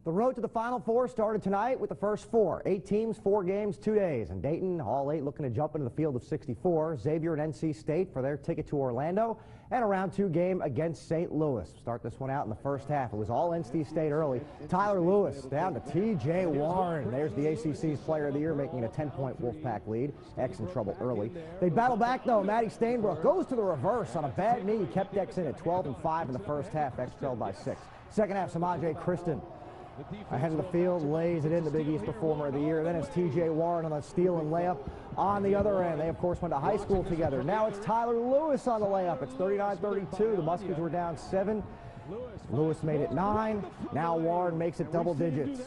The road to the Final Four started tonight with the first four. 8 teams, 4 games, 2 days. And Dayton, all 8 looking to jump into the field of 64. Xavier and NC State for their ticket to Orlando. And a round 2 game against St. Louis. Start this one out in the first half. It was all NC State early. Tyler Lewis down to T.J. Warren. There's the ACC's Player of the Year, making it a 10-point Wolfpack lead. X in trouble early. They battle back, though. Maddie Stainbrook goes to the reverse on a bad knee. Kept X in at 12-5 in the first half. X trailed by 6. Second half, Samaje Kristen ahead of the field, lays it in, the Big East Performer of the Year. Then it's T.J. Warren on the steal and layup on the other end. They, of course, went to high school together. Now it's Tyler Lewis on the layup. It's 39-32. The Muskies were down 7. Lewis made it 9. Now Warren makes it double digits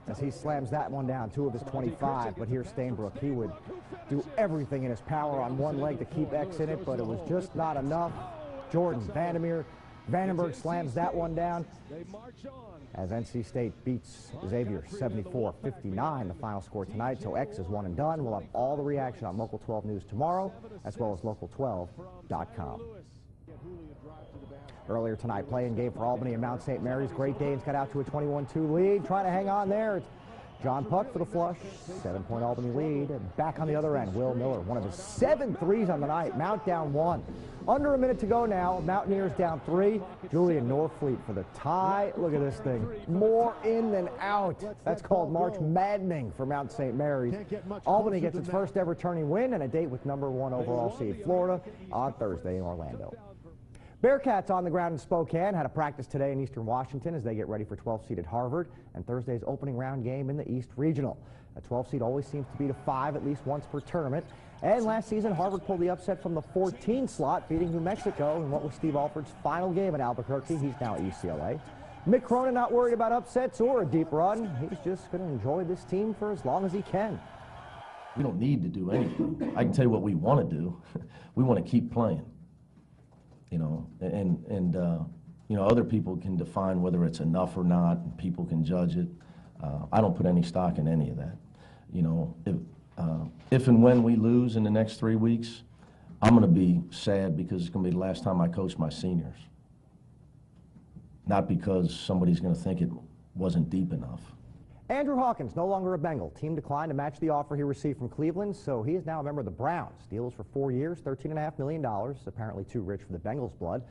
as he slams that one down, 2 of his 25. But here's Stainbrook. He would do everything in his power on one leg to keep X in it, but it was just not enough. Jordan Vandenberg slams that one down as NC State beats Xavier 74-59, the final score tonight. So X is one and done. We'll have all the reaction on Local 12 News tomorrow, as well as local12.com. Earlier tonight, play-in game for Albany and Mount St. Mary's. Great Danes got out to a 21-2 lead. Trying to hang on there. It's John Puck for the flush. 7-point Albany lead. And back on the other end, Will Miller, one of his 7 threes on the night. Mount down 1. Under a minute to go now. Mountaineers down 3. Julian Norfleet for the tie. Look at this thing. More in than out. That's called March Maddening for Mount St. Mary's. Albany gets its first ever tourney win and a date with #1 overall seed Florida on Thursday in Orlando. Bearcats on the ground in Spokane had a practice today in Eastern Washington as they get ready for 12-seeded Harvard and Thursday's opening round game in the East Regional. A 12 seed always seems to be to 5 at least once per tournament. And last season, Harvard pulled the upset from the 14 slot, beating New Mexico in what was Steve Alford's final game in Albuquerque. He's now at UCLA. Mick Cronin not worried about upsets or a deep run. He's just going to enjoy this team for as long as he can. We don't need to do anything. I can tell you what we want to do. We want to keep playing. You know, and you know, other people can define whether it's enough or not, and people can judge it. I don't put any stock in any of that. You know, if and when we lose in the next 3 weeks, I'm going to be sad because it's going to be the last time I coach my seniors. Not because somebody's going to think it wasn't deep enough. Andrew Hawkins, no longer a Bengal. Team declined to match the offer he received from Cleveland, so he is now a member of the Browns. Deals for 4 years, $13.5 million. Apparently too rich for the Bengals' blood.